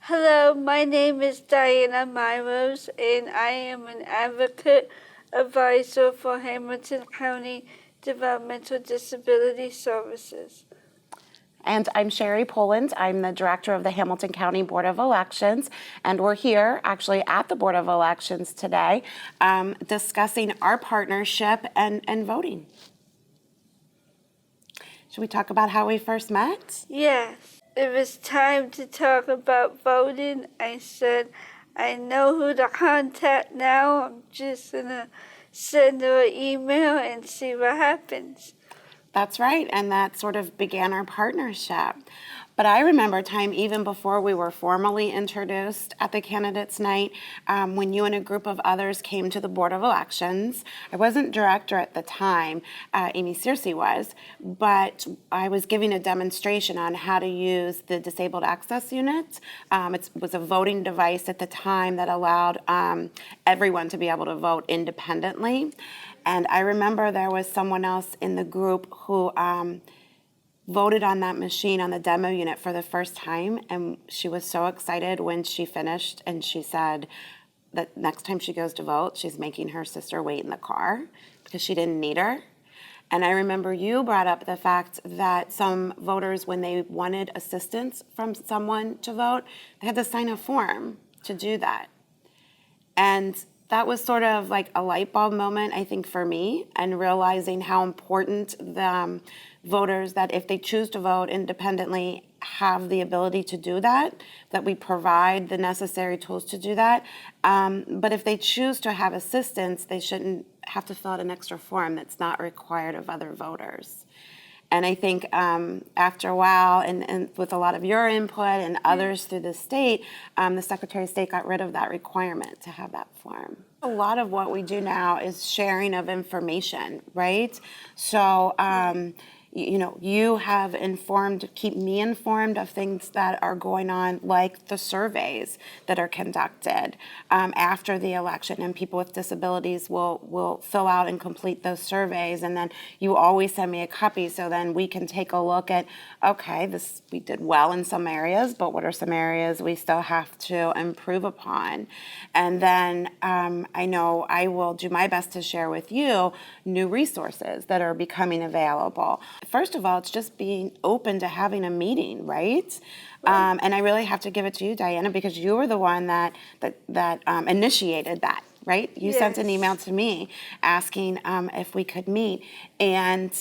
Hello, my name is Diana Mairose, and I am an advocate advisor for Hamilton County Developmental Disability Services. And I'm Sherry Poland. I'm the director of the Hamilton County Board of Elections, and we're here actually at the Board of Elections today discussing our partnership and voting. Should we talk about how we first met? Yes, it was time to talk about voting. I said, I know who to contact now. I'm just going to send her an email and see what happens. That's right, and that sort of began our partnership. But I remember a time even before we were formally introduced at the candidates' night, when you and a group of others came to the Board of Elections. I wasn't director at the time, Amy Searcy was, but I was giving a demonstration on how to use the Disabled Access Unit. It was a voting device at the time that allowed everyone to be able to vote independently. And I remember there was someone else in the group who voted on that machine on the demo unit for the first time, and she was so excited when she finished, and she said that next time she goes to vote, she's making her sister wait in the car because she didn't need her. And I remember you brought up the fact that some voters, when they wanted assistance from someone to vote, they had to sign a form to do that. And that was sort of like a light bulb moment, I think, for me, and realizing how important the voters, that if they choose to vote independently, have the ability to do that we provide the necessary tools to do that. But if they choose to have assistance, they shouldn't have to fill out an extra form that's not required of other voters. And I think after a while, and with a lot of your input and others through the state, the Secretary of State got rid of that requirement to have that form. A lot of what we do now is sharing of information, right? So, you have keep me informed of things that are going on, like the surveys that are conducted after the election, and people with disabilities will fill out and complete those surveys, and then you always send me a copy, so then we can take a look at, okay, we did well in some areas, but what are some areas we still have to improve upon? And then I know I will do my best to share with you new resources that are becoming available. First of all, it's just being open to having a meeting, right? And I really have to give it to you, Diana, because you were the one that initiated that, right? You sent an email to me asking if we could meet. And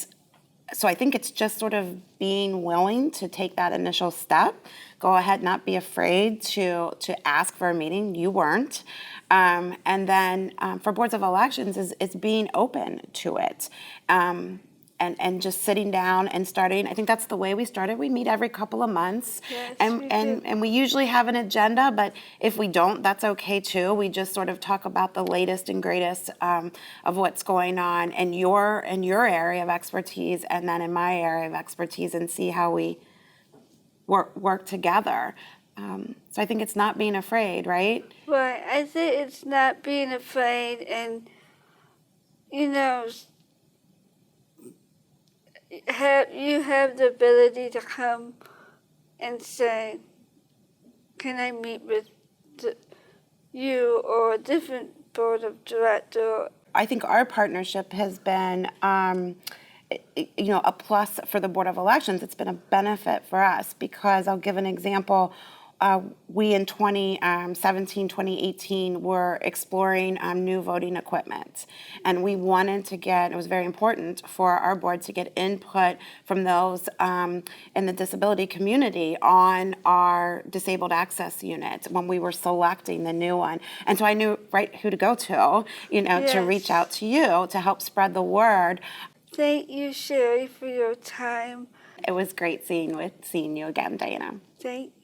so I think it's just sort of being willing to take that initial step. Go ahead, not be afraid to ask for a meeting. You weren't. And then for boards of elections, it's being open to it. And just sitting down and starting. I think that's the way we started. We meet every couple of months, Yes, and we usually have an agenda, but if we don't, that's okay too. We just sort of talk about the latest and greatest of what's going on in your area of expertise, and then in my area of expertise, and see how we work together. So I think it's not being afraid, right? Right, I think it's not being afraid, and you have the ability to come and say, can I meet with you or a different board of director? I think our partnership has been a plus for the Board of Elections. It's been a benefit for us because I'll give an example. We in 2017, 2018 were exploring new voting equipment, and we wanted to it was very important for our board to get input from those in the disability community on our disabled access unit when we were selecting the new one. And so I knew who to go to, to reach out to you to help spread the word. Thank you, Sherry, for your time. It was great seeing you again, Diana. Thank you.